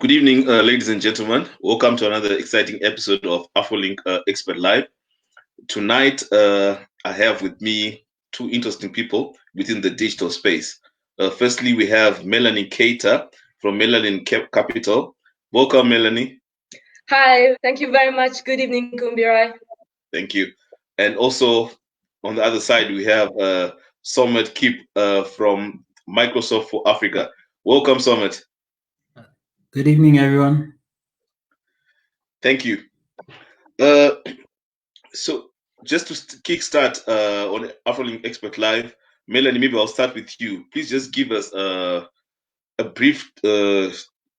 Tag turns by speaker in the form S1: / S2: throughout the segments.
S1: Good evening, ladies and gentlemen. Welcome to another exciting episode of Afrolynk Expert Live. Tonight, I have with me two interesting people within the digital space. Firstly, we have Mélanie Keïta from Melanin Capital. Welcome, Mélanie.
S2: Hi, thank you very much. Good evening, Kumbirai.
S1: Thank you. And also on the other side, we have Somet from Microsoft for Africa. Welcome, Somet.
S3: Good evening, everyone.
S1: Thank you. So just to kickstart on Afrolynk Expert Live, Mélanie, maybe I'll start with you. Please just give us a brief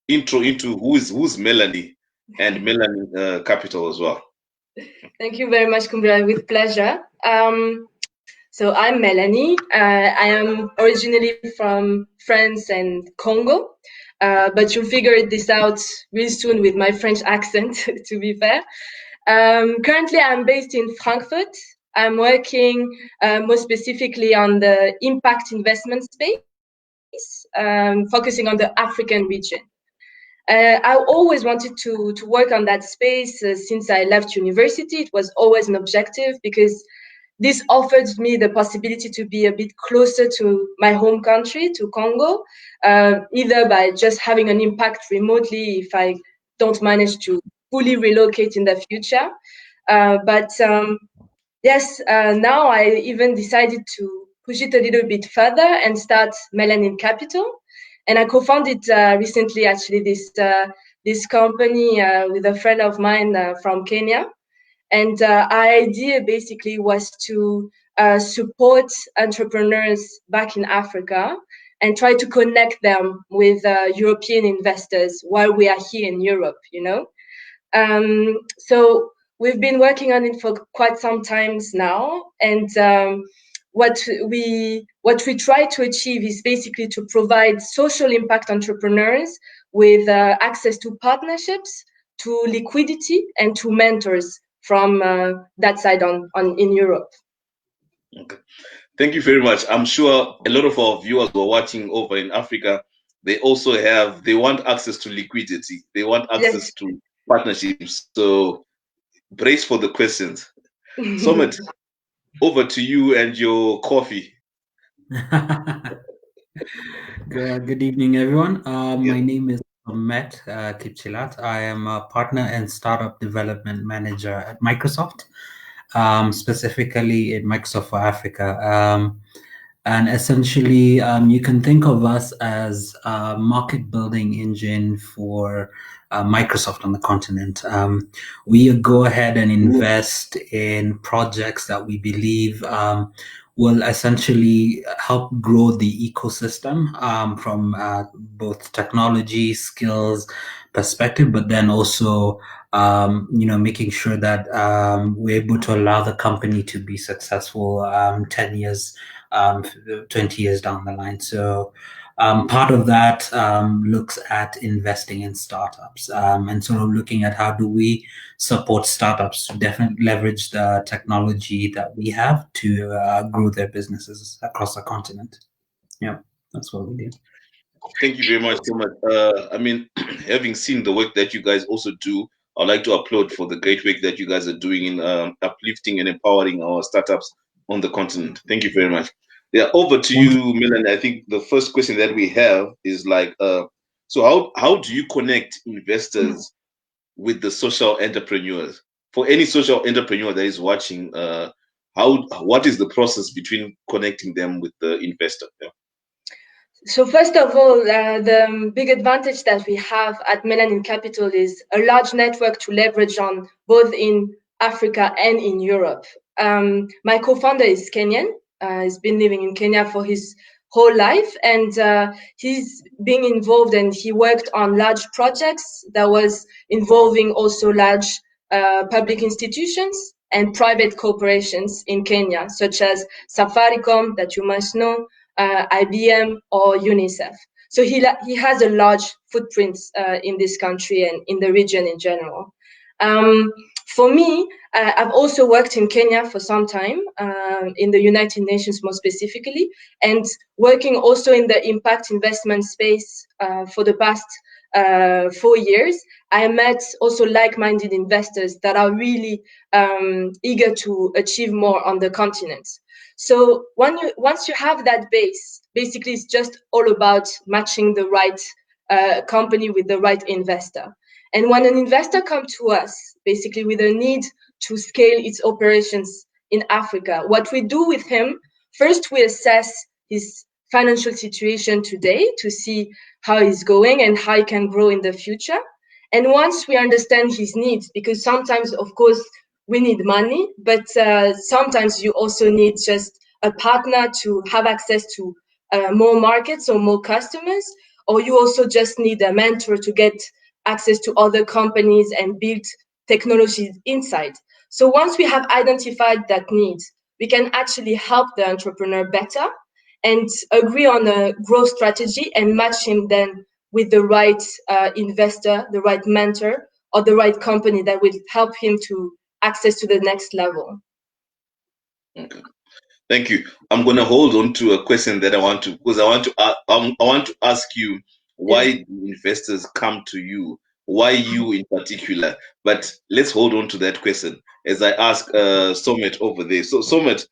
S1: intro into who's Mélanie and Melanin Capital as well.
S2: Thank you very much, Kumbirai, with pleasure. So I'm Mélanie. I am originally from France and Congo, but you'll figure this out really soon with my French accent, to be fair. Currently, I'm based in Frankfurt. I'm working more specifically on the impact investment space, focusing on the African region. I always wanted to work on that space since I left university. It was always an objective because this offered me the possibility to be a bit closer to my home country, to Congo, either by just having an impact remotely if I don't manage to fully relocate in the future. Yes, now I even decided to push it a little bit further and start Melanin Capital. And I co-founded recently, actually, this company with a friend of mine from Kenya. And our idea basically was to support entrepreneurs back in Africa and try to connect them with European investors while we are here in Europe, you know. So we've been working on it for quite some times now. And what we try to achieve is basically to provide social impact entrepreneurs with access to partnerships, to liquidity, and to mentors from that side in Europe.
S1: Okay. Thank you very much. I'm sure a lot of our viewers who are watching over in Africa, they want access to liquidity. They want access to partnerships. So brace for the questions. Somet, over to you and your coffee.
S3: Good evening, everyone. My name is Somet Keïta. I am a partner and startup development manager at Microsoft, specifically in Microsoft for Africa. And essentially, you can think of us as a market building engine for Microsoft on the continent. We go ahead and invest in projects that we believe will essentially help grow the ecosystem from both technology, skills perspective, but then also making sure that we're able to allow the company to be successful 10 years, 20 years down the line. So part of that looks at investing in startups and sort of looking at how do we support startups to definitely leverage the technology that we have to grow their businesses across the continent. Yeah, that's what we do.
S1: Thank you very much so much. I mean, having seen the work that you guys also do, I'd like to applaud for the great work that you guys are doing in uplifting and empowering our startups on the continent. Thank you very much. Yeah, over to you, Melanin. I think the first question that we have is like, so how do you connect investors with the social entrepreneurs? For any social entrepreneur that is watching, what is the process between connecting them with the investor? Yeah.
S2: So first of all, the big advantage that we have at Melanin Capital is a large network to leverage on both in Africa and in Europe. My co-founder is Kenyan. He's been living in Kenya for his whole life, and he's been involved and he worked on large projects that was involving also large public institutions and private corporations in Kenya, such as Safaricom, that you must know, IBM or UNICEF. So he has a large footprint in this country and in the region in general. For me, I've also worked in Kenya for some time, in the United Nations more specifically, and working also in the impact investment space for the past 4 years, I met also like-minded investors that are really eager to achieve more on the continent. So once you have that base, basically it's just all about matching the right company with the right investor. And when an investor comes to us, basically with a need to scale its operations in Africa, what we do with him, first we assess his financial situation today to see how he's going and how he can grow in the future. And once we understand his needs, because sometimes, of course, we need money, but sometimes you also need just a partner to have access to more markets or more customers, or you also just need a mentor to get access to other companies and build technologies inside. So once we have identified that need, we can actually help the entrepreneur better and agree on a growth strategy and match him then with the right investor, the right mentor, or the right company that will help him to access to the next level.
S1: Okay. Thank you. I'm going to hold on to a question that I want to, because I want to ask you, why do investors come to you? Why you in particular? But let's hold on to that question as I ask Somet over there. So Somet,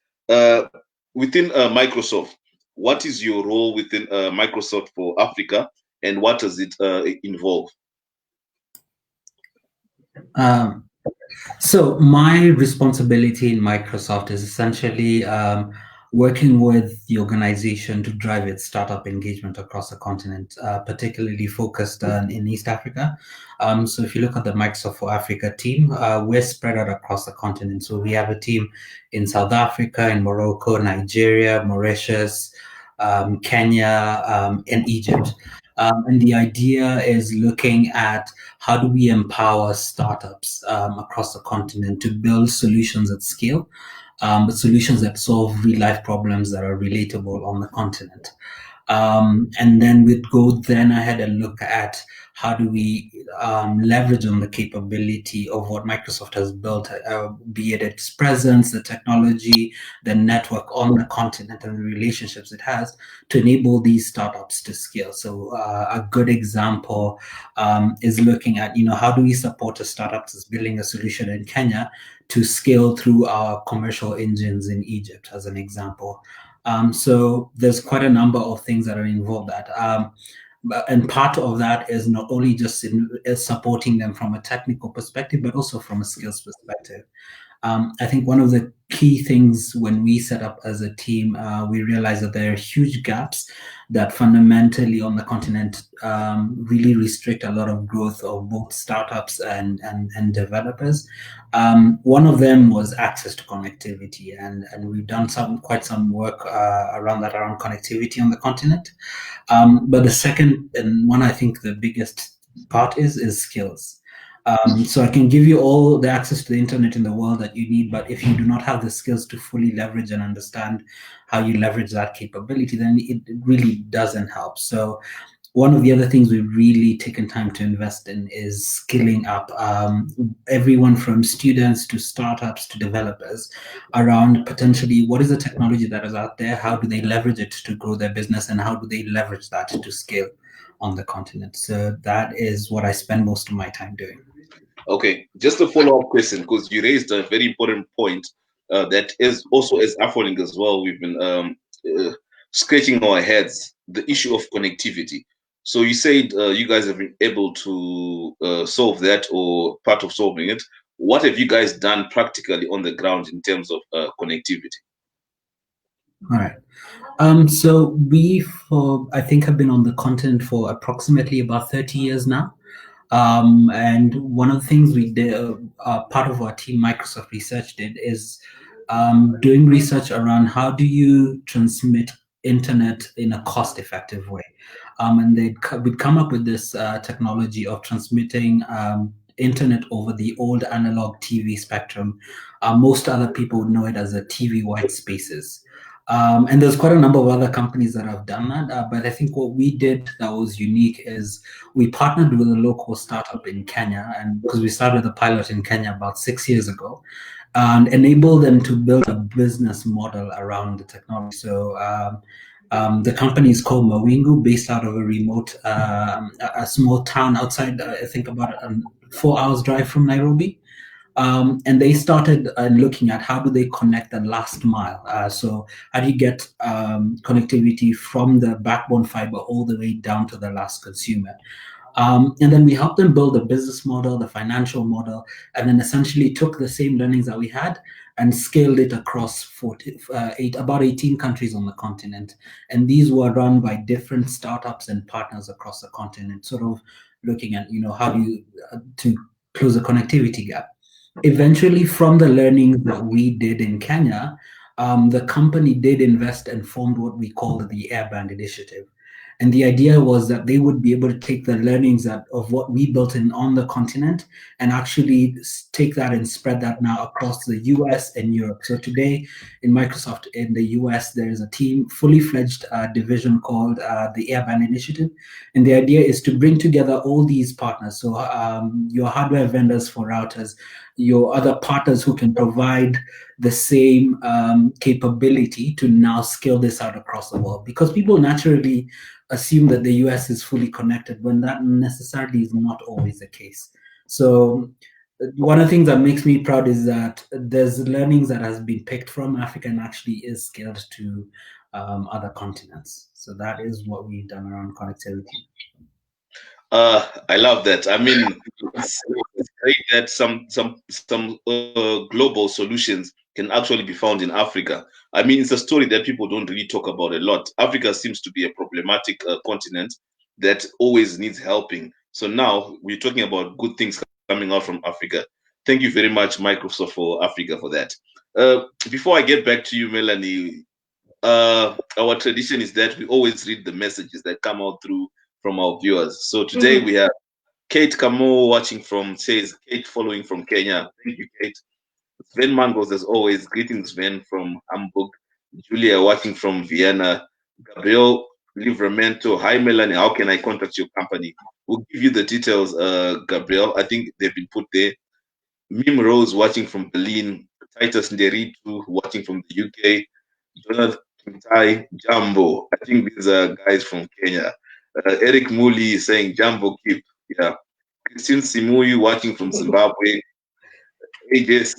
S1: within Microsoft, what is your role within Microsoft for Africa, and what does it involve?
S3: So my responsibility in Microsoft is essentially working with the organization to drive its startup engagement across the continent, particularly focused in East Africa. So if you look at the Microsoft for Africa team, we're spread out across the continent. So we have a team in South Africa, in Morocco, Nigeria, Mauritius, Kenya, and Egypt. And the idea is looking at how do we empower startups across the continent to build solutions at scale, but solutions that solve real life problems that are relatable on the continent. And then we'd go then ahead and look at how do we leverage on the capability of what Microsoft has built, be it its presence, the technology, the network on the continent, and the relationships it has to enable these startups to scale. So a good example is looking at, how do we support a startup that's building a solution in Kenya to scale through our commercial engines in Egypt, as an example. So there's quite a number of things that are involved that. And part of that is not only just supporting them from a technical perspective, but also from a skills perspective. I think one of the key things when we set up as a team, we realized that there are huge gaps that fundamentally on the continent really restrict a lot of growth of both startups and developers. One of them was access to connectivity, and we've done quite some work around connectivity on the continent. But the second, and one I think the biggest part is skills. So I can give you all the access to the internet in the world that you need, but if you do not have the skills to fully leverage and understand how you leverage that capability, then it really doesn't help. So one of the other things we've really taken time to invest in is skilling up everyone from students to startups to developers around potentially what is the technology that is out there, how do they leverage it to grow their business, and how do they leverage that to scale on the continent. So that is what I spend most of my time doing.
S1: Okay, just a follow-up question, because you raised a very important point that is also as Afrolynk as well, we've been scratching our heads, the issue of connectivity. So you said you guys have been able to solve that, or part of solving it. What have you guys done practically on the ground in terms of connectivity?
S3: All right. So we, I think, have been on the continent for approximately about 30 years now. And one of the things we did, part of our team, Microsoft Research, did is doing research around how do you transmit internet in a cost-effective way. And we'd come up with this technology of transmitting internet over the old analog TV spectrum. Most other people would know it as a TV white spaces. And there's quite a number of other companies that have done that. But I think what we did that was unique is we partnered with a local startup in Kenya, and because we started the pilot in Kenya about 6 years ago, and enable them to build a business model around the technology. So The company is called Mawingu, based out of a remote, a small town outside, I think about 4 hours drive from Nairobi. And they started looking at how do they connect the last mile. So how do you get connectivity from the backbone fiber all the way down to the last consumer? And then we helped them build a business model, the financial model, and then essentially took the same learnings that we had and scaled it across about 18 countries on the continent. And these were run by different startups and partners across the continent, sort of looking at, how do you to close the connectivity gap. Eventually, from the learnings that we did in Kenya, the company did invest and formed what we called the Airband Initiative. And the idea was that they would be able to take the learnings of what we built on the continent and actually take that and spread that now across the US and Europe. So today in Microsoft in the US, there is a team, fully fledged division called the Airband Initiative. And the idea is to bring together all these partners. So your hardware vendors for routers, your other partners who can provide the same capability to now scale this out across the world. Because people naturally assume that the US is fully connected when that necessarily is not always the case. So one of the things that makes me proud is that there's learnings that has been picked from Africa and actually is scaled to other continents. So that is what we've done around connectivity.
S1: I love that. I mean, it's great that some global solutions can actually be found in Africa. I mean, it's a story that people don't really talk about a lot. Africa seems to be a problematic continent that always needs helping. So now we're talking about good things coming out from Africa. Thank you very much, Microsoft for Africa, for that. Before I get back to you, Melanie, our tradition is that we always read the messages that come out through from our viewers. So today we have Kate Kamo watching Kate following from Kenya. Thank you, Kate. Sven Mangos, as always. Greetings, Sven from Hamburg. Julia watching from Vienna. Gabriel Livramento. Hi, Melanie. How can I contact your company? We'll give you the details, Gabriel. I think they've been put there. Mim Rose watching from Berlin. Titus Nderitu watching from the UK. Jonathan Kintai Jambo. I think these are guys from Kenya. Eric Muli saying Jambo keep. Yeah. Christine Simuyu watching from Zimbabwe. AJ's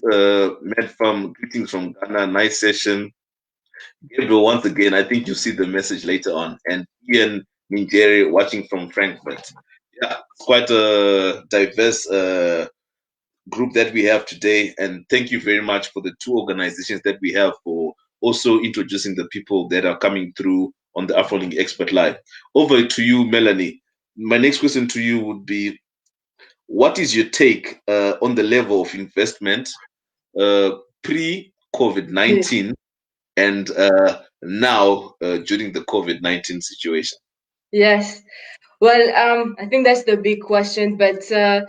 S1: Medfarm, greetings from Ghana. Nice session. Gabriel, once again, I think you'll see the message later on. And Ian Minjeri watching from Frankfurt. Yeah, it's quite a diverse group that we have today. And thank you very much for the two organizations that we have for also introducing the people that are coming through on the Afrolynk Expert Live. Over to you, Melanie. My next question to you would be, what is your take on the level of investment pre-COVID-19 and now during the COVID-19 situation?
S2: Yes. Well, I think that's the big question. But to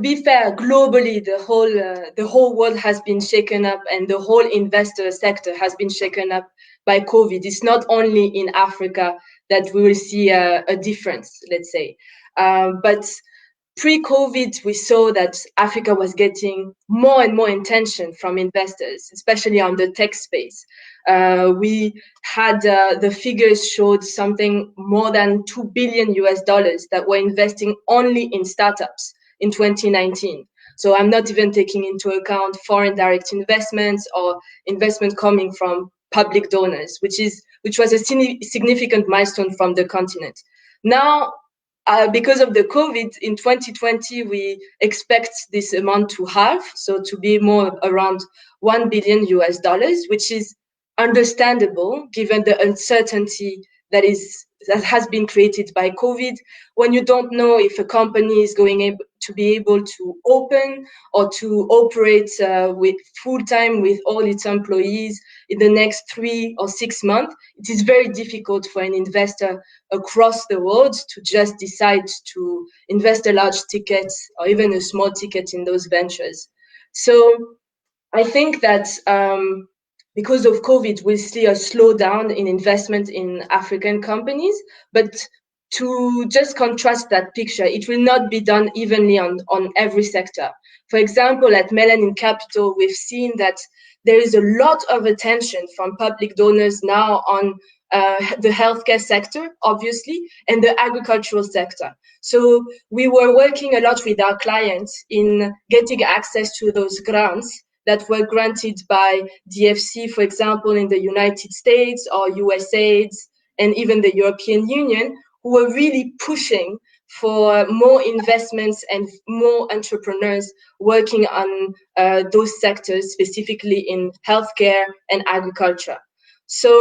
S2: be fair, globally, the whole world has been shaken up, and the whole investor sector has been shaken up by COVID. It's not only in Africa that we will see a difference, let's say, but pre-COVID, we saw that Africa was getting more and more attention from investors, especially on the tech space. We had the figures showed something more than $2 billion that were investing only in startups in 2019. So I'm not even taking into account foreign direct investments or investment coming from public donors, which was a significant milestone from the continent. Now, because of the COVID in 2020, we expect this amount to halve, so to be more around $1 billion, which is understandable given the uncertainty that has been created by COVID. When you don't know if a company is going to be able to open or to operate with full time with all its employees in the next 3 or 6 months, it is very difficult for an investor across the world to just decide to invest a large ticket or even a small ticket in those ventures. So I think that because of COVID, we'll see a slowdown in investment in African companies, but to just contrast that picture, it will not be done evenly on every sector. For example, at Melanin Capital, we've seen that there is a lot of attention from public donors now on the healthcare sector, obviously, and the agricultural sector. So we were working a lot with our clients in getting access to those grants that were granted by DFC, for example, in the United States, or USAID, and even the European Union, who were really pushing for more investments and more entrepreneurs working on those sectors, specifically in healthcare and agriculture. So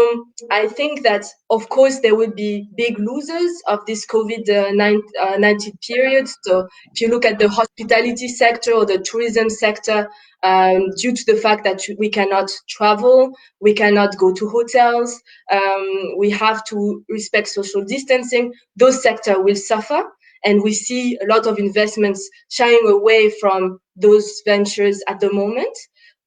S2: I think that, of course, there will be big losers of this COVID-19 period. So if you look at the hospitality sector or the tourism sector, due to the fact that we cannot travel, we cannot go to hotels, we have to respect social distancing, those sectors will suffer. And we see a lot of investments shying away from those ventures at the moment.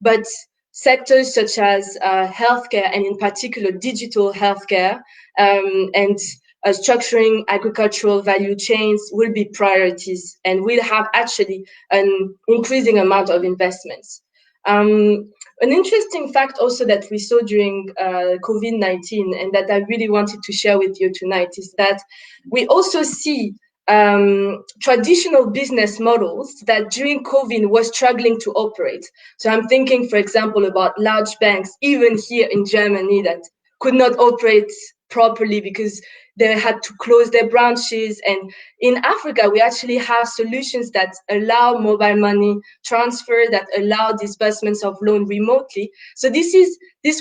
S2: But sectors such as healthcare, and in particular digital healthcare, and structuring agricultural value chains will be priorities, and will have actually an increasing amount of investments. An interesting fact also that we saw during COVID-19, and that I really wanted to share with you tonight, is that we also see traditional business models that during COVID were struggling to operate. So I'm thinking, for example, about large banks, even here in Germany, that could not operate properly because they had to close their branches. And in Africa, we actually have solutions that allow mobile money transfer, that allow disbursements of loan remotely. So this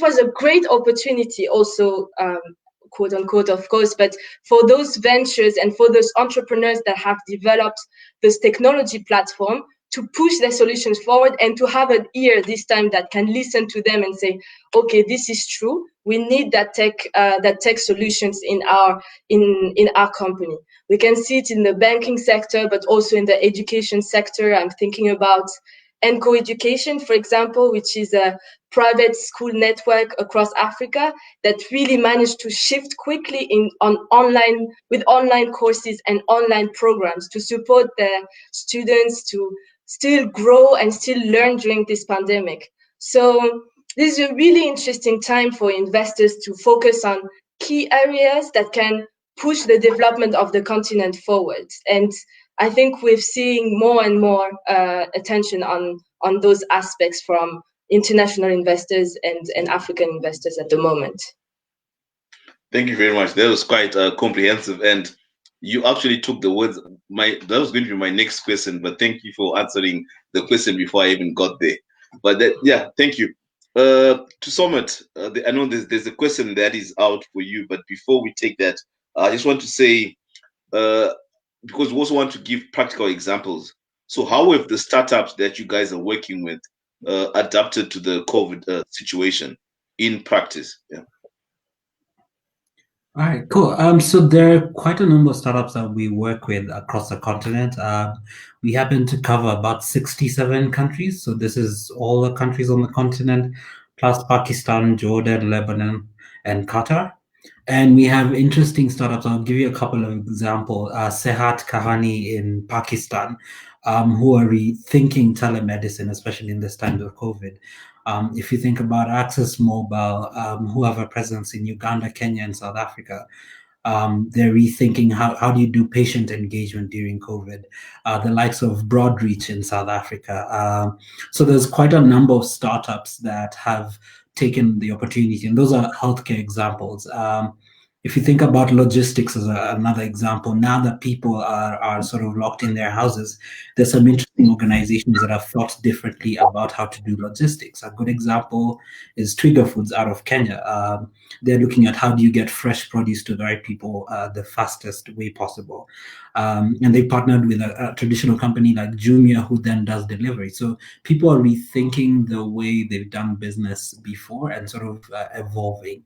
S2: was a great opportunity also, quote unquote, of course, but for those ventures and for those entrepreneurs that have developed this technology platform to push their solutions forward, and to have an ear this time that can listen to them and say, okay, this is true. We need that tech solutions in our company. We can see it in the banking sector, but also in the education sector. I'm thinking about ENCO Education, for example, which is a private school network across Africa that really managed to shift quickly with online courses and online programs to support their students to still grow and still learn during this pandemic. So this is a really interesting time for investors to focus on key areas that can push the development of the continent forward. And I think we're seeing more and more attention on those aspects from international investors and African investors at the moment.
S1: Thank you very much. That was quite comprehensive, and you actually took the words. That was going to be my next question, but thank you for answering the question before I even got there. But thank you. To Somet, I know there's a question that is out for you, but before we take that, I just want to say, because we also want to give practical examples. So how have the startups that you guys are working with adapted to the COVID situation in practice? Yeah.
S3: All right, cool. So there are quite a number of startups that we work with across the continent. We happen to cover about 67 countries. So this is all the countries on the continent, plus Pakistan, Jordan, Lebanon, and Qatar. And we have interesting startups. I'll give you a couple of examples. Sehat Kahani in Pakistan, who are rethinking telemedicine, especially in this time of COVID. If you think about Access Mobile, who have a presence in Uganda, Kenya, and South Africa, they're rethinking how do you do patient engagement during COVID. The likes of Broadreach in South Africa. So there's quite a number of startups that have taken the opportunity, and those are healthcare examples. If you think about logistics as another example, now that people are sort of locked in their houses, there's some interesting organizations that have thought differently about how to do logistics. A good example is Trigger Foods out of Kenya. They're looking at how do you get fresh produce to the right people the fastest way possible. And they partnered with a traditional company like Jumia, who then does delivery. So people are rethinking the way they've done business before and sort of evolving.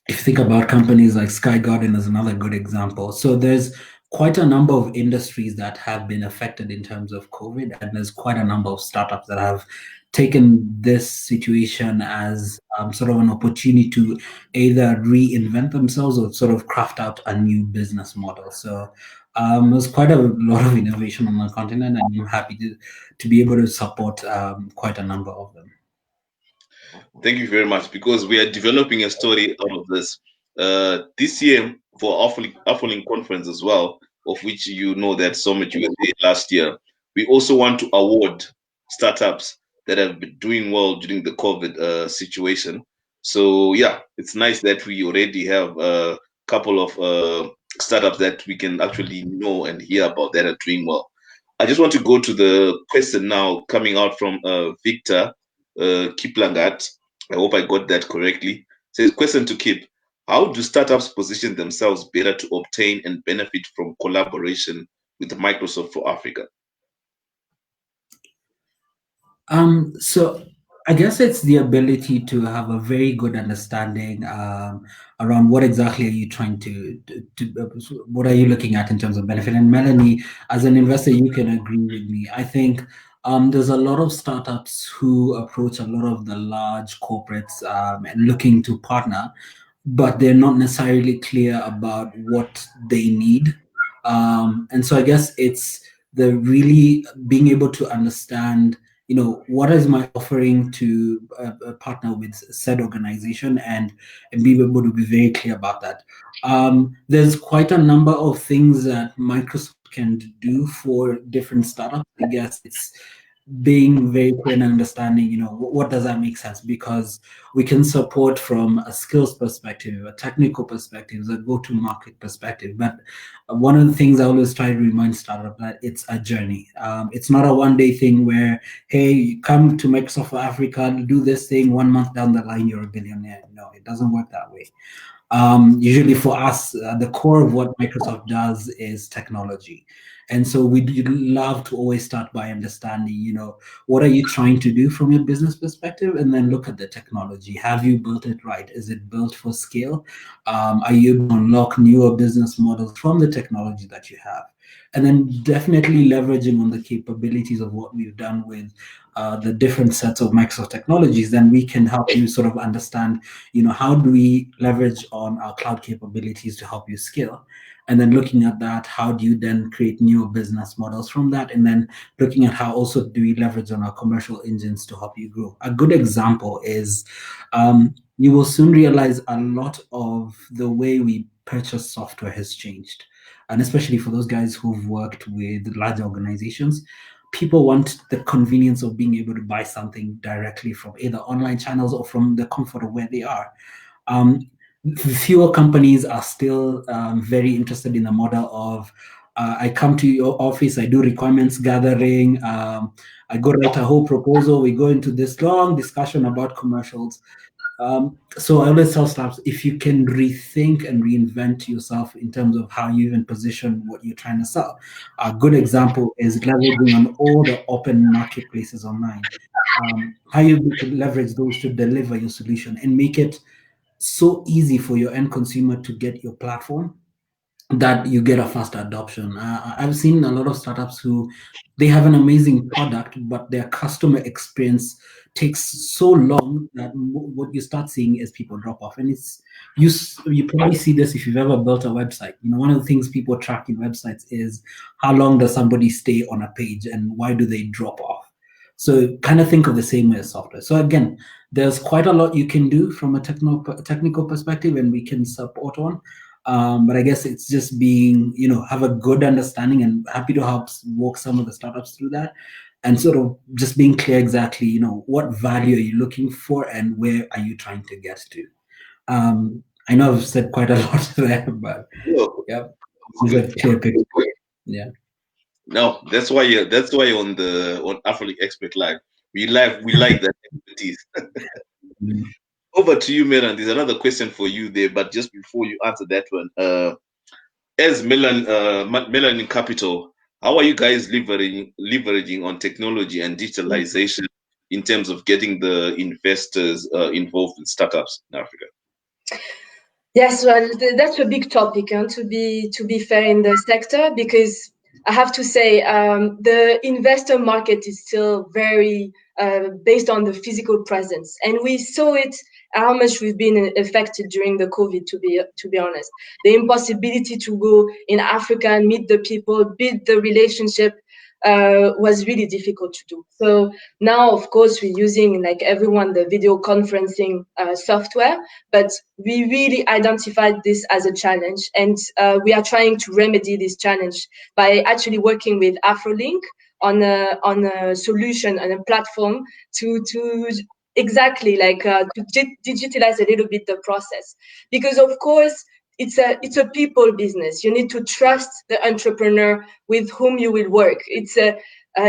S3: If you think about companies like Sky Garden as another good example. So there's quite a number of industries that have been affected in terms of COVID, and there's quite a number of startups that have taken this situation as sort of an opportunity to either reinvent themselves or sort of craft out a new business model. So there's quite a lot of innovation on the continent, and I'm happy to be able to support quite a number of them.
S1: Thank you very much, because we are developing a story out of this. This year for Afrolynk conference as well, of which you know that Somet you were there last year. We also want to award startups that have been doing well during the COVID situation. So yeah, it's nice that we already have a couple of startups that we can actually know and hear about that are doing well. I just want to go to the question now coming out from Victor Kiplangat. I hope I got that correctly. Says, question to Kip: how do startups position themselves better to obtain and benefit from collaboration with Microsoft for Africa?
S3: So I guess it's the ability to have a very good understanding around what exactly are you trying what are you looking at in terms of benefit. And Melanie, as an investor, you can agree with me. I think there's a lot of startups who approach a lot of the large corporates and looking to partner, but they're not necessarily clear about what they need. And so I guess it's the really being able to understand, what is my offering to partner with said organization, and be able to be very clear about that. There's quite a number of things that Microsoft can do for different startups. I guess it's being very clear and understanding, what does that make sense? Because we can support from a skills perspective, a technical perspective, a go-to-market perspective. But one of the things I always try to remind startup that it's a journey. It's not a one-day thing where, hey, come to Microsoft for Africa, do this thing, 1 month down the line, you're a billionaire. No, it doesn't work that way. Usually for us, the core of what Microsoft does is technology. And so we love to always start by understanding, what are you trying to do from your business perspective? And then look at the technology. Have you built it right? Is it built for scale? Are you able to unlock newer business models from the technology that you have? And then definitely leveraging on the capabilities of what we've done with the different sets of Microsoft technologies, then we can help you sort of understand, how do we leverage on our cloud capabilities to help you scale? And then looking at that, how do you then create new business models from that? And then looking at how also do we leverage on our commercial engines to help you grow? A good example is you will soon realize a lot of the way we purchase software has changed. And especially for those guys who've worked with large organizations, people want the convenience of being able to buy something directly from either online channels or from the comfort of where they are. Fewer companies are still very interested in the model of I come to your office, I do requirements gathering, I go write a whole proposal, we go into this long discussion about commercials. So I always tell staff, if you can rethink and reinvent yourself in terms of how you even position what you're trying to sell. A good example is leveraging on all the open marketplaces online. How you could leverage those to deliver your solution and make it so easy for your end consumer to get your platform that you get a faster adoption. I've seen a lot of startups who they have an amazing product, but their customer experience takes so long that what you start seeing is people drop off. And it's you probably see this if you've ever built a website. One of the things people track in websites is how long does somebody stay on a page and why do they drop off. So kind of think of the same way as software. So again, there's quite a lot you can do from a technical perspective, and we can support on. But I guess it's just being, have a good understanding, and happy to help walk some of the startups through that, and sort of just being clear exactly, what value are you looking for and where are you trying to get to. I know I've said quite a lot there, but yeah, it's a clear picture. Yeah.
S1: No, that's why on Afrolynk Expert Live we like that expertise. Over to you, Melan. There's another question for you there, but just before you answer that one, as Melanin Capital, how are you guys leveraging on technology and digitalization in terms of getting the investors involved in startups in Africa?
S2: Yes, well, that's a big topic, to be fair, in the sector, because I have to say the investor market is still very based on the physical presence, and we saw it how much we've been affected during the COVID. To be honest, the impossibility to go in Africa and meet the people, build the relationship. was really difficult to do. So now, of course, we're using, like everyone, the video conferencing software, but we really identified this as a challenge, and we are trying to remedy this challenge by actually working with Afrolynk on a solution and a platform to exactly like to digitalize a little bit the process, because of course it's a people business. You need to trust the entrepreneur with whom you will work. It's a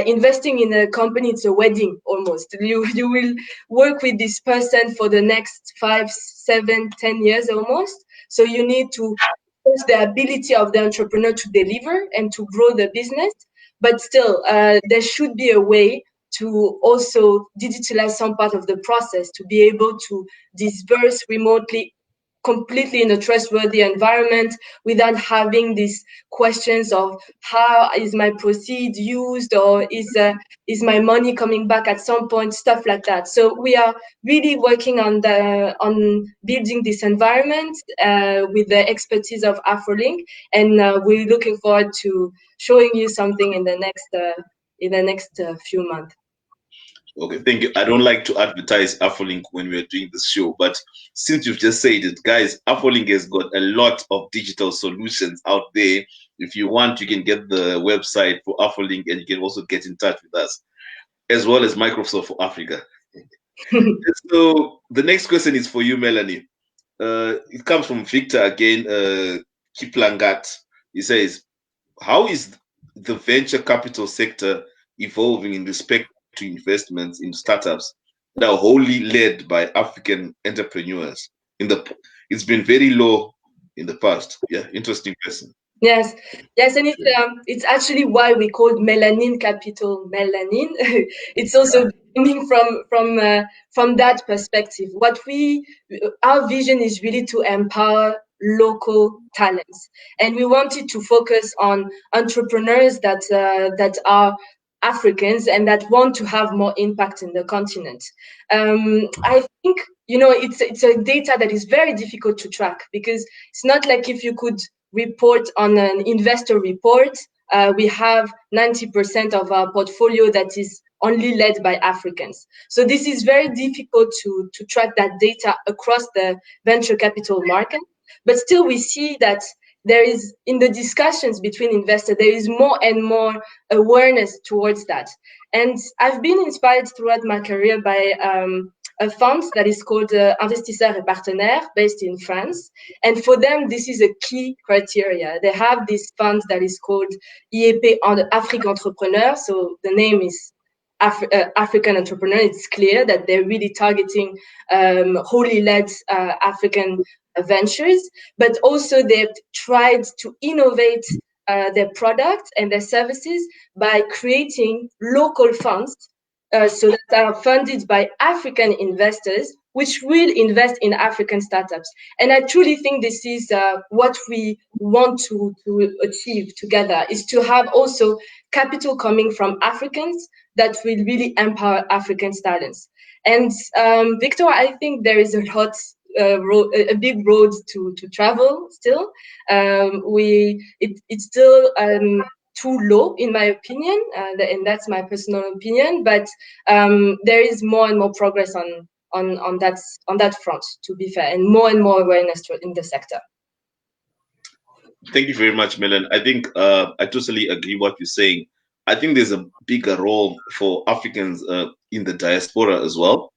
S2: investing in a company, it's a wedding almost. You will work with this person for the next 5, 7, 10 years almost. So you need to trust the ability of the entrepreneur to deliver and to grow the business. But still, there should be a way to also digitalize some part of the process, to be able to disperse remotely completely in a trustworthy environment without having these questions of how is my proceed used, or is my money coming back at some point, stuff like that. So we are really working on building this environment with the expertise of Afrolynk, and we're looking forward to showing you something in the next few months.
S1: Okay, thank you. I don't like to advertise Afrolynk when we're doing this show, but since you've just said it, guys, Afrolynk has got a lot of digital solutions out there. If you want, you can get the website for Afrolynk, and you can also get in touch with us, as well as Microsoft for Africa. So the next question is for you, Melanie. It comes from Victor again, Kiplangat. He says, how is the venture capital sector evolving in respect to investments in startups that are wholly led by African entrepreneurs? It's been very low in the past. Yeah, interesting question.
S2: Yes, and it's actually why we called Melanin Capital Melanin. It's also coming from that perspective. Our vision is really to empower local talents, and we wanted to focus on entrepreneurs that are Africans and that want to have more impact in the continent. I think it's a data that is very difficult to track, because it's not like if you could report on an investor report, we have 90% of our portfolio that is only led by Africans. So this is very difficult to track that data across the venture capital market. But still, we see that there is, in the discussions between investors, there is more and more awareness towards that. And I've been inspired throughout my career by a fund that is called Investisseurs et Partenaires, based in France. And for them, this is a key criteria. They have this fund that is called IEP Afrique Entrepreneur. So the name is African Entrepreneur. It's clear that they're really targeting wholly led African ventures, but also they've tried to innovate their products and their services by creating local funds so that are funded by African investors, which will invest in African startups. And I truly think this is what we want to achieve together, is to have also capital coming from Africans that will really empower African talents. And Victor, I think there is a big road to travel still. It's still too low, in my opinion, and that's my personal opinion. But there is more and more progress on that front, to be fair, and more awareness in the sector.
S1: Thank you very much, Melan. I think I totally agree what you're saying. I think there's a bigger role for Africans in the diaspora as well.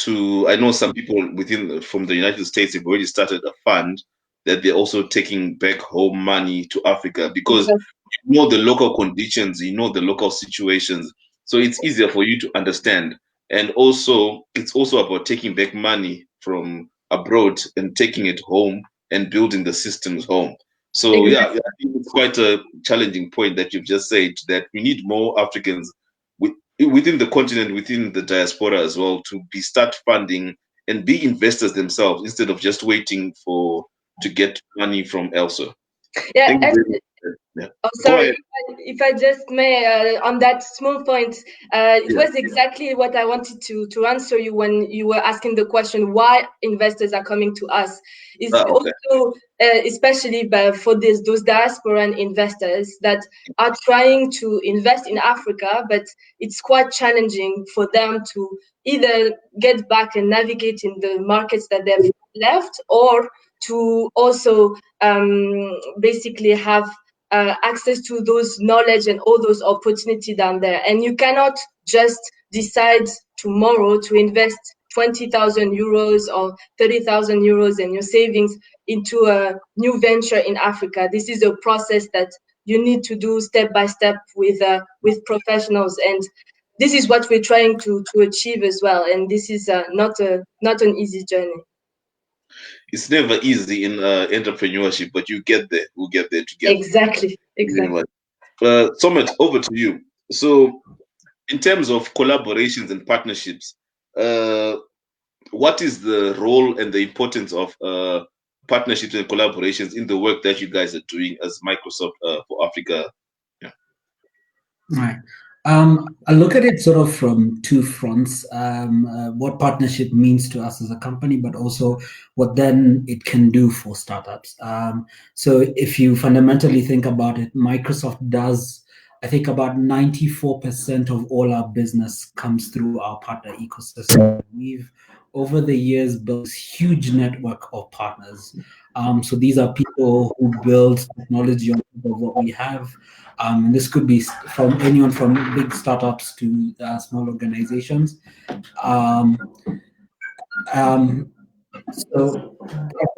S1: I know some people from the United States have already started a fund that they're also taking back home money to Africa, because you know the local conditions, you know the local situations, so it's easier for you to understand. And also, it's also about taking back money from abroad and taking it home and building the systems home. So yeah, I think it's quite a challenging point that you've just said, that we need more Africans within the continent, within the diaspora as well, to start funding and be investors themselves, instead of just waiting to get money from elsewhere.
S2: Yeah,
S1: Yeah.
S2: Oh,
S1: Go
S2: sorry.
S1: ahead.
S2: If I just may, on that small point, it
S1: Yeah.
S2: was exactly what I wanted to answer you when you were asking the question why investors are coming to us. Is
S1: Okay.
S2: also especially for those diasporan investors that are trying to invest in Africa, but it's quite challenging for them to either get back and navigate in the markets that they've left, or to also basically have access to those knowledge and all those opportunity down there. And you cannot just decide tomorrow to invest 20,000 euros or 30,000 euros in your savings into a new venture in Africa. This is a process that you need to do step by step with professionals, and this is what we're trying to achieve as well. And this is not an easy journey.
S1: It's never easy in entrepreneurship, but you get there. We'll get there together.
S2: Exactly.
S1: Anyway, Somet, over to you. So, in terms of collaborations and partnerships, what is the role and the importance of partnerships and collaborations in the work that you guys are doing as Microsoft for Africa? Yeah.
S3: Right. I look at it sort of from two fronts, what partnership means to us as a company, but also what then it can do for startups. So if you fundamentally think about it, Microsoft does, I think about 94% of all our business comes through our partner ecosystem. We've, over the years, built this huge network of partners. So these are people who build technology on top of what we have. This could be from anyone from big startups to small organizations. Um, um, so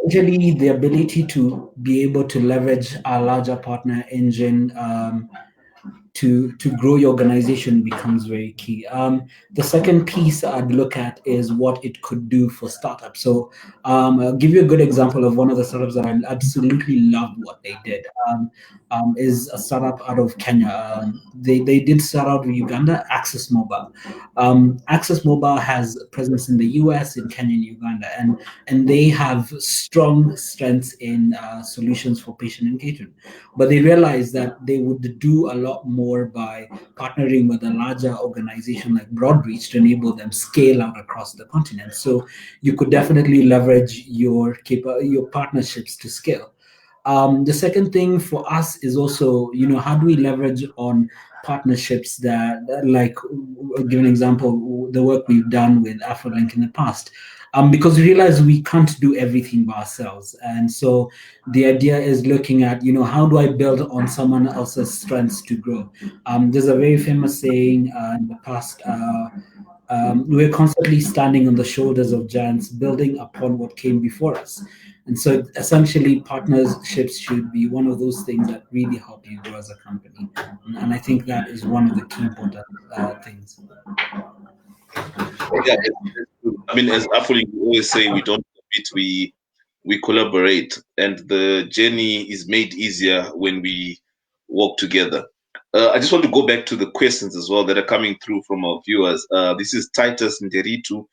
S3: essentially, the ability to be able to leverage our larger partner engine to grow your organization becomes very key. The second piece I'd look at is what it could do for startups. So I'll give you a good example of one of the startups that I absolutely loved what they did. Is a startup out of Kenya. They did start out with Uganda, Access Mobile. Access Mobile has a presence in the US, in Kenya, and Uganda, and they have strong strengths in solutions for patient engagement. But they realized that they would do a lot more by partnering with a larger organization like Broadreach to enable them scale out across the continent. So you could definitely leverage your partnerships to scale. The second thing for us is also, how do we leverage on partnerships that, like, I'll give an example, the work we've done with Afrolynk in the past. Because we realize we can't do everything by ourselves. And so the idea is looking at, how do I build on someone else's strengths to grow? There's a very famous saying in the past, we're constantly standing on the shoulders of giants, building upon what came before us. And so essentially partnerships should be one of those things that really help you grow as a company. And I think that is one of the key important things.
S1: Yeah, it's true. I mean, as Afrolynk, we always say, we don't compete, we collaborate, and the journey is made easier when we work together. I just want to go back to the questions as well that are coming through from our viewers. This is Titus Nderitu.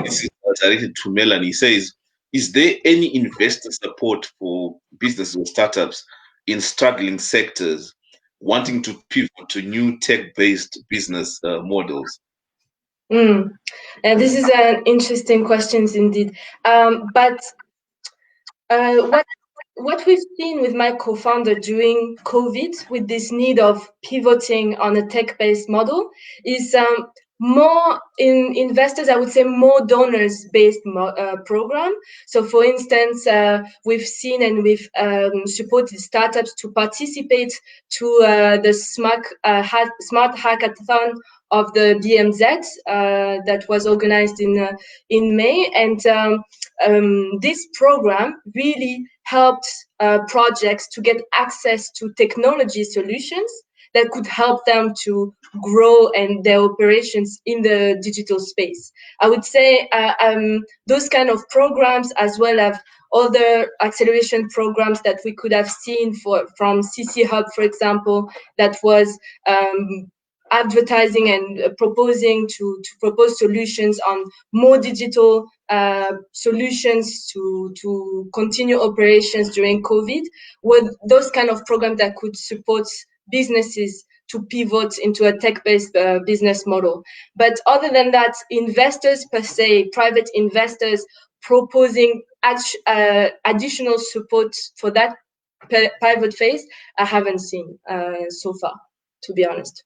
S1: This is directed to Melanie. He says, is there any investor support for businesses or startups in struggling sectors wanting to pivot to new tech-based business models?
S2: And this is an interesting question indeed. But what we've seen with my co-founder during COVID, with this need of pivoting on a tech-based model, is more in investors, I would say more donors-based program. So for instance, we've seen and we've supported startups to participate to the Smart Hackathon of the DMZ that was organized in May. And this program really helped projects to get access to technology solutions that could help them to grow and their operations in the digital space. I would say those kind of programs, as well as other acceleration programs that we could have seen from CC Hub, for example, that was advertising and proposing to propose solutions on more digital solutions to continue operations during COVID, were those kind of programs that could support businesses to pivot into a tech-based business model. But other than that, investors per se, private investors proposing additional support for that pivot phase, I haven't seen so far, to be honest.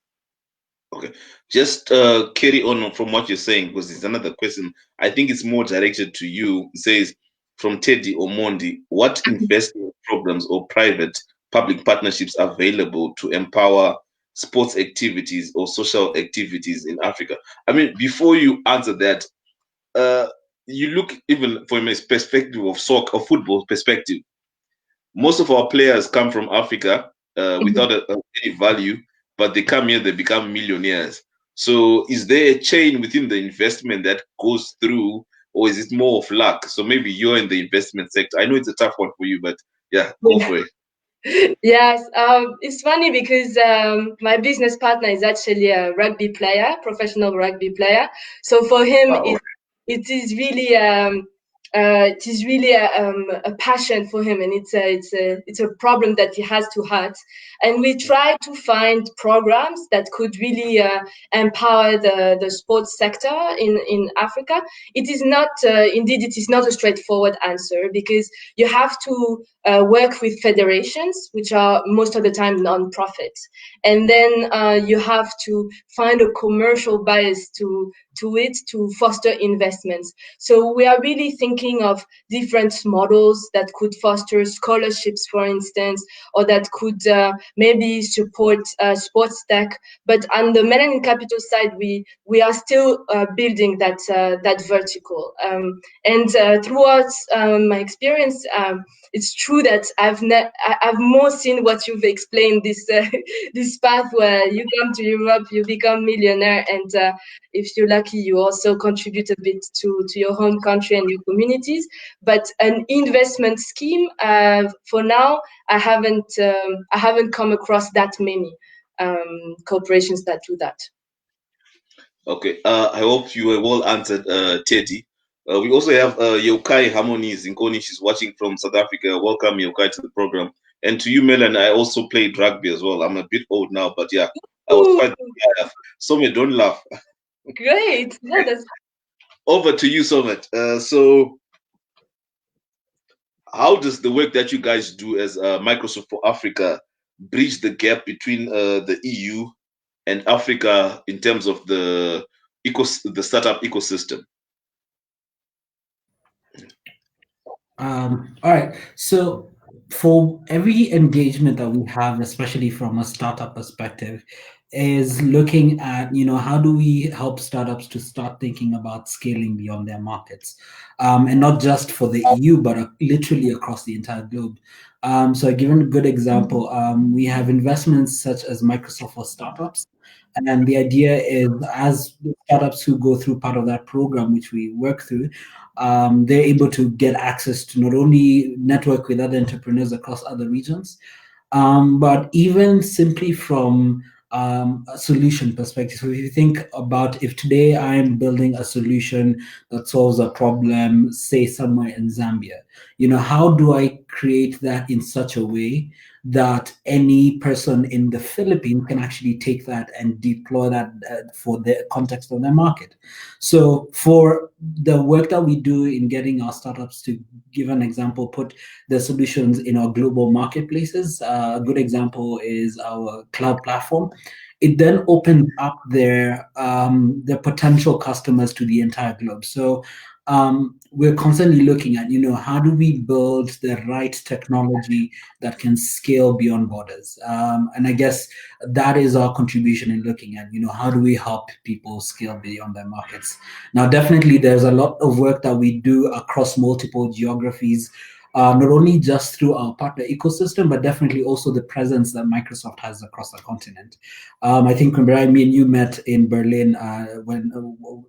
S1: Okay, just carry on from what you're saying, because it's another question. I think it's more directed to you. It says from Teddy or Mondi, what investment programs or private public partnerships available to empower sports activities or social activities in Africa? I mean, before you answer that, you look even from a perspective of soccer or football perspective. Most of our players come from Africa without any value, but they come here, they become millionaires. So is there a chain within the investment that goes through, or is it more of luck? So maybe you're in the investment sector. I know it's a tough one for you, but yeah, go for it.
S2: Yes, it's funny because my business partner is actually a rugby player, professional rugby player. So for him,
S1: Wow.
S2: it is really a passion for him, and it's a problem that he has to heart. And we try to find programs that could really empower the sports sector in Africa. It is not indeed it is not a straightforward answer, because you have to work with federations, which are most of the time non-profit, and then you have to find a commercial bias to it to foster investments. So we are really thinking of different models that could foster scholarships, for instance, or that could maybe support sports tech. But on the Melanin Capital side, we are still building that vertical. And throughout my experience, it's true that I've more seen what you've explained, this this path where you come to Europe, you become millionaire, and if you're lucky, you also contribute a bit to your home country and your communities. But an investment scheme, for now, I haven't come across that many corporations that do that.
S1: Okay, I hope you have well answered, Teddy. We also have Yokai Harmony Zinkoni. She's watching from South Africa. Welcome, Yokai, to the program. And to you, Melan, I also played rugby as well. I'm a bit old now, but yeah, I was quite. Yeah. Somet, don't laugh.
S2: Great. No, that's
S1: Over to you, Somet. So, how does the work that you guys do as Microsoft for Africa bridge the gap between the EU and Africa in terms of the startup ecosystem?
S3: All right. So for every engagement that we have, especially from a startup perspective, is looking at, how do we help startups to start thinking about scaling beyond their markets, and not just for the EU, but literally across the entire globe. So given a good example, we have investments such as Microsoft for Startups. And the idea is, as the startups who go through part of that program, which we work through, they're able to get access to not only network with other entrepreneurs across other regions, but even simply from a solution perspective. So if you think about, if today I'm building a solution that solves a problem, say somewhere in Zambia, how do I create that in such a way that any person in the Philippines can actually take that and deploy that for the context of their market? So for the work that we do in getting our startups, to give an example, put the solutions in our global marketplaces, a good example is our cloud platform. It then opens up their potential customers to the entire globe. So we're constantly looking at, how do we build the right technology that can scale beyond borders? And I guess that is our contribution in looking at, how do we help people scale beyond their markets? Now, definitely, there's a lot of work that we do across multiple geographies, not only just through our partner ecosystem, but definitely also the presence that Microsoft has across the continent. I think, Kumbirai, me and you met in Berlin when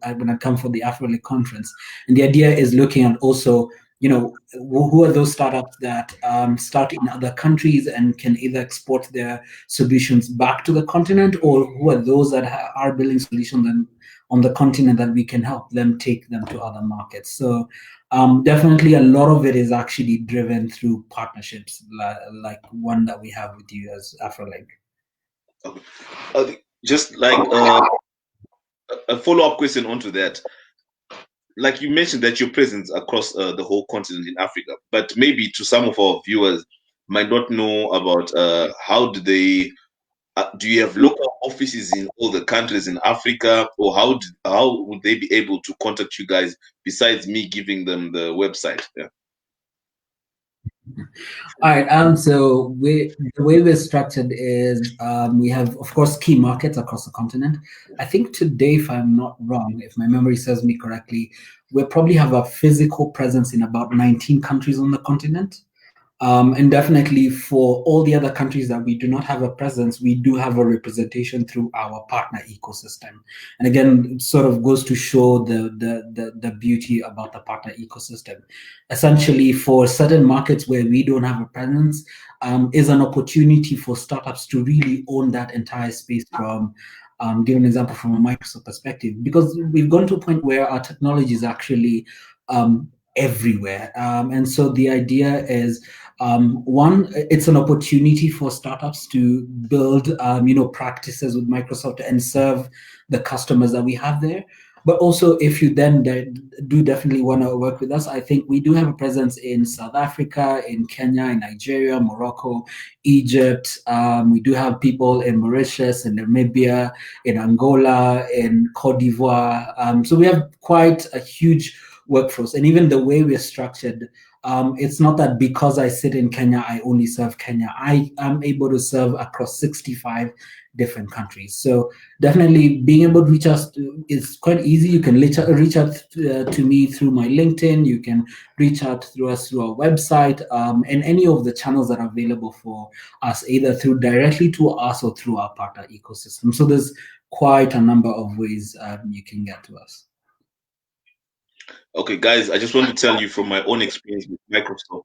S3: I come for the Afrolynk conference. And the idea is looking at also, who are those startups that start in other countries and can either export their solutions back to the continent, or who are those that are building solutions on the continent that we can help them take them to other markets. So definitely a lot of it is actually driven through partnerships like one that we have with you as Afrolynk.
S1: Just like a follow-up question onto that. Like you mentioned that your presence across the whole continent in Africa, but maybe to some of our viewers might not know about how do they do you have local offices in all the countries in Africa, or how would they be able to contact you guys besides me giving them the website? Yeah.
S3: All right. So the way we're structured is we have, of course, key markets across the continent. I think today, if I'm not wrong, if my memory serves me correctly, we probably have a physical presence in about 19 countries on the continent. And definitely for all the other countries that we do not have a presence, we do have a representation through our partner ecosystem. And again, it sort of goes to show the beauty about the partner ecosystem. Essentially, for certain markets where we don't have a presence, is an opportunity for startups to really own that entire space from give an example from a Microsoft perspective, because we've gone to a point where our technology is actually everywhere. And so the idea is, one, it's an opportunity for startups to build, practices with Microsoft and serve the customers that we have there. But also, if you then do definitely want to work with us, I think we do have a presence in South Africa, in Kenya, in Nigeria, Morocco, Egypt. We do have people in Mauritius, in Namibia, in Angola, in Cote d'Ivoire. So we have quite a huge workforce. And even the way we're structured, it's not that because I sit in Kenya, I only serve Kenya. I am able to serve across 65 different countries. So definitely being able to reach us is quite easy. You can reach out to me through my LinkedIn. You can reach out through us through our website, and any of the channels that are available for us, either through directly to us or through our partner ecosystem. So there's quite a number of ways you can get to us.
S1: Okay, guys, I just want to tell you from my own experience with Microsoft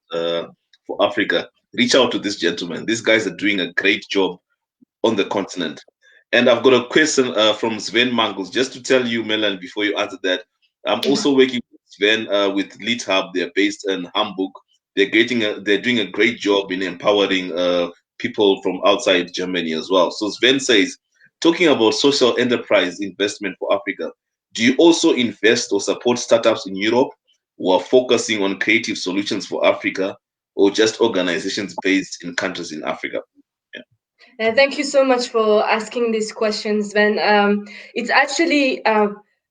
S1: for Africa, reach out to this gentleman. These guys are doing a great job on the continent. And I've got a question from Sven Mangels, just to tell you, Melanin, before you answer that. I'm also working with Sven with Lead Hub. They're based in Hamburg. They're doing a great job in empowering people from outside Germany as well. So Sven says, talking about social enterprise investment for Africa, do you also invest or support startups in Europe who are focusing on creative solutions for Africa, or just organizations based in countries in Africa?
S2: Thank you so much for asking these questions, Sven. It's actually,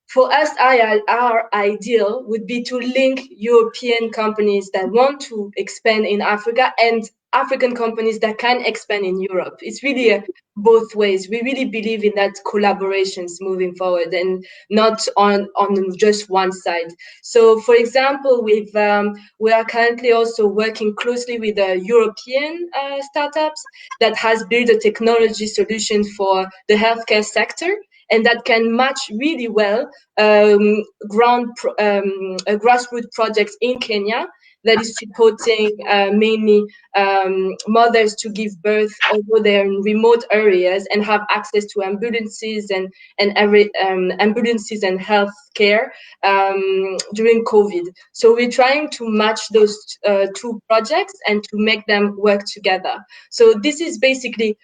S2: for us, our ideal would be to link European companies that want to expand in Africa and African companies that can expand in Europe. It's really both ways. We really believe in that collaborations moving forward and not on just one side. So, for example, we are currently also working closely with European startups that has built a technology solution for the healthcare sector, and that can match really well grassroots projects in Kenya that is supporting mainly mothers to give birth, although they're in remote areas, and have access to ambulances and ambulances and health care during COVID. So we're trying to match those two projects and to make them work together. So this is basically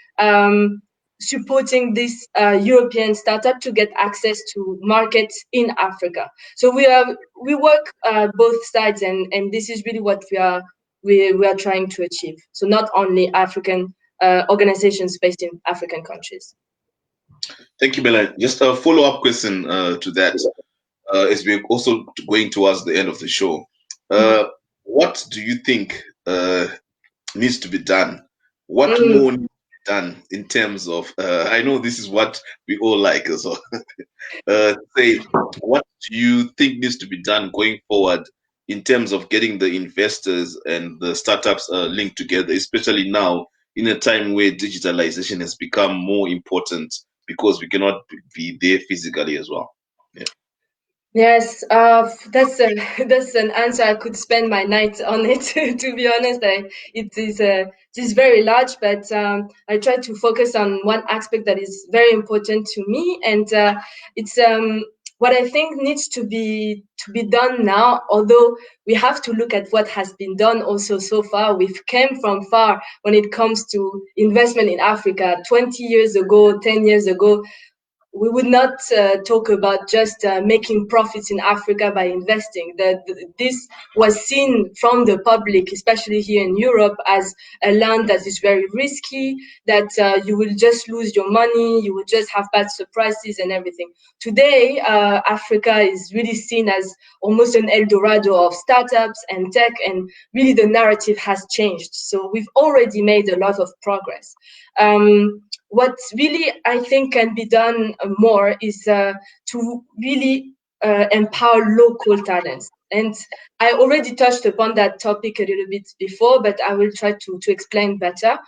S2: supporting this European startup to get access to markets in Africa. So we work both sides, and this is really what we are trying to achieve. So not only African organizations based in African countries.
S1: Thank you, Melanin. Just a follow-up question to that, as we're also going towards the end of the show. What do you think needs to be done? What more needs to be done in terms of, I know this is what we all like as well. Say, what do you think needs to be done going forward in terms of getting the investors and the startups linked together, especially now in a time where digitalization has become more important because we cannot be there physically as well? Yeah.
S2: Yes, that's a that's an answer. I could spend my night on it. To be honest, it is very large, but I try to focus on one aspect that is very important to me, and it's what I think needs to be done now. Although we have to look at what has been done also so far. We've came from far when it comes to investment in Africa. 20 years ago, 10 years ago, we would not talk about just making profits in Africa by investing. This was seen from the public, especially here in Europe, as a land that is very risky, that you will just lose your money, you will just have bad surprises and everything. Today, Africa is really seen as almost an El Dorado of startups and tech, and really the narrative has changed. So we've already made a lot of progress. What really I think can be done more is to really empower local talents. And I already touched upon that topic a little bit before, but I will try to explain better.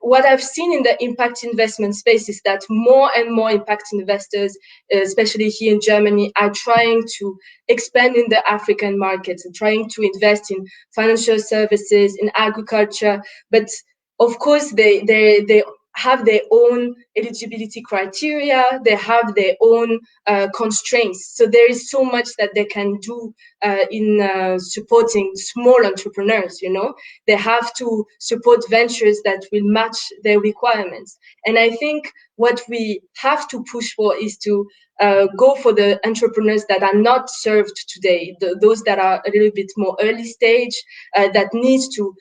S2: What I've seen in the impact investment space is that more and more impact investors, especially here in Germany, are trying to expand in the African markets and trying to invest in financial services, in agriculture. But of course, they have their own eligibility criteria, they have their own constraints. So there is so much that they can do in supporting small entrepreneurs, you know. They have to support ventures that will match their requirements. And I think what we have to push for is to go for the entrepreneurs that are not served today, those that are a little bit more early stage, that need to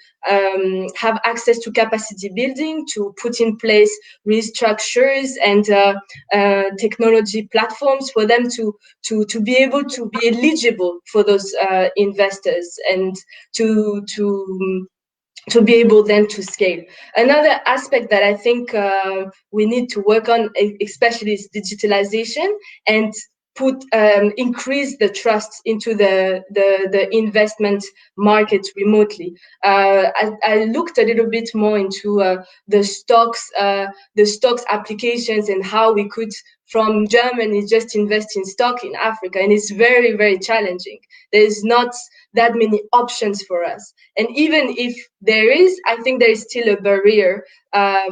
S2: have access to capacity building, to put in place restructures and technology platforms for them to be able to be eligible for those investors and to be able then to scale. Another aspect that I think we need to work on, especially, is digitalization and increase the trust into the investment market remotely. I looked a little bit more into the stocks applications and how we could from Germany just invest in stock in Africa, and it's very, very challenging. There's not that many options for us. And even if there is, I think there is still a barrier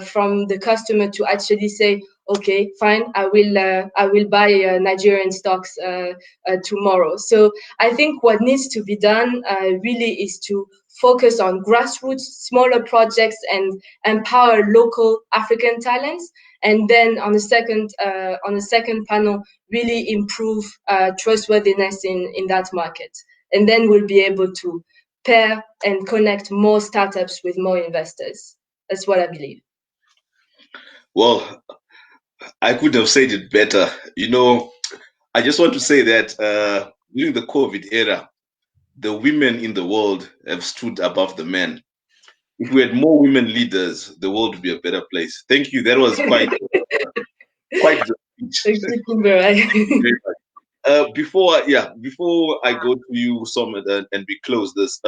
S2: from the customer to actually say, okay, fine, I will buy Nigerian stocks tomorrow. So I think what needs to be done really is to focus on grassroots, smaller projects, and empower local African talents. And then on the second panel, really improve trustworthiness in that market. And then we'll be able to pair and connect more startups with more investors. That's what I believe.
S1: Well, I could have said it better. You know, I just want to say that during the COVID era, the women in the world have stood above the men. If we had more women leaders, the world would be a better place. Thank you. That was quite the speech.
S2: Thank you, Kumbirai.
S1: Before I go to you, Somet, and we close this,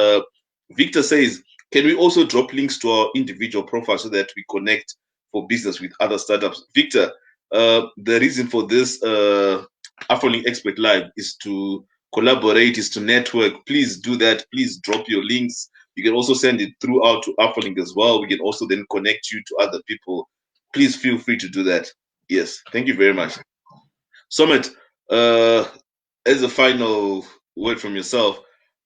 S1: Victor says, can we also drop links to our individual profiles so that we connect for business with other startups? Victor, the reason for this Afrolynk Expert Live is to collaborate, is to network. Please do that. Please drop your links. You can also send it throughout to Afrolynk as well. We can also then connect you to other people. Please feel free to do that. Yes, thank you very much. Somet, as a final word from yourself,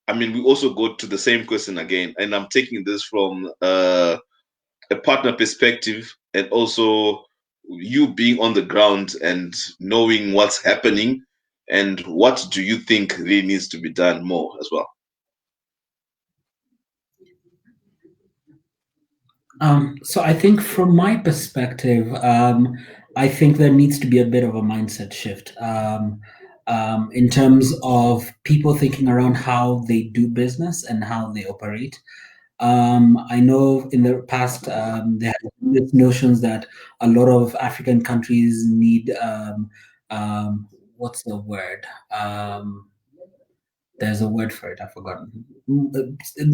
S1: I mean, we also go to the same question again, and I'm taking this from a partner perspective and also you being on the ground and knowing what's happening and what do you think really needs to be done more as well?
S3: So I think from my perspective, I think there needs to be a bit of a mindset shift in terms of people thinking around how they do business and how they operate. I know in the past there have been these notions that a lot of African countries need what's the word? There's a word for it. I've forgotten.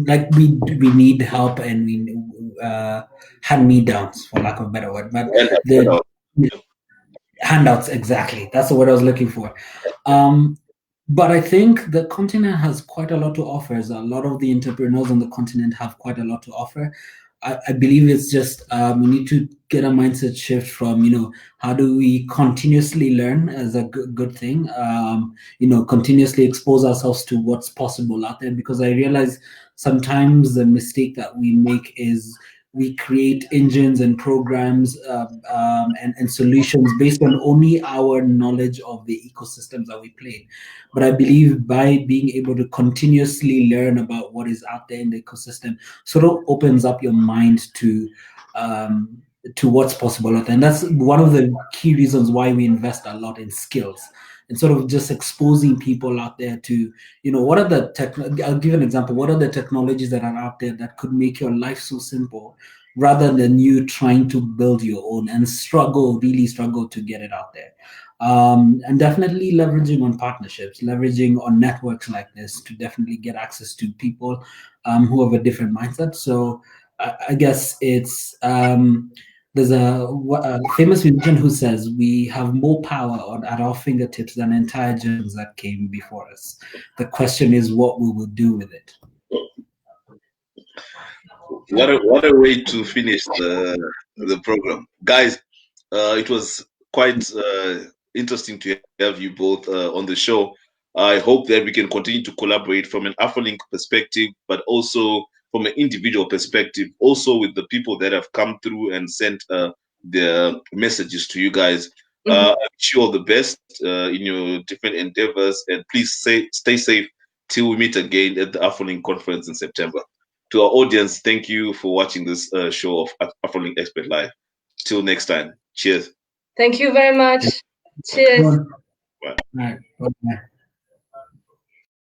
S3: Like we need help and we hand me downs, for lack of a better word. But the handouts, exactly. That's the word I was looking for. But I think the continent has quite a lot to offer. A lot of the entrepreneurs on the continent have quite a lot to offer. I believe it's just we need to get a mindset shift from, how do we continuously learn as a good thing, continuously expose ourselves to what's possible out there. Because I realize sometimes the mistake that we make is we create engines and programs and solutions based on only our knowledge of the ecosystems that we play. But I believe by being able to continuously learn about what is out there in the ecosystem sort of opens up your mind to what's possible out there. And that's one of the key reasons why we invest a lot in skills and sort of just exposing people out there to, what are the I'll give an example. What are the technologies that are out there that could make your life so simple, rather than you trying to build your own and really struggle to get it out there. And definitely leveraging on partnerships, leveraging on networks like this to definitely get access to people who have a different mindset. So I guess it's there's a famous musician who says we have more power at our fingertips than entire generations that came before us. The question is what we will do with it.
S1: What a way to finish the program, guys. It was quite interesting to have you both on the show. I hope that we can continue to collaborate from an Afrolynk perspective, but also from an individual perspective, also with the people that have come through and sent their messages to you guys. I wish you all the best in your different endeavors, and please stay safe till we meet again at the Afrolynk conference in September. To our audience, thank you for watching this show of Afrolynk Expert Live. Till next time. Cheers.
S2: Thank you very much. Cheers.
S3: All right. Bye.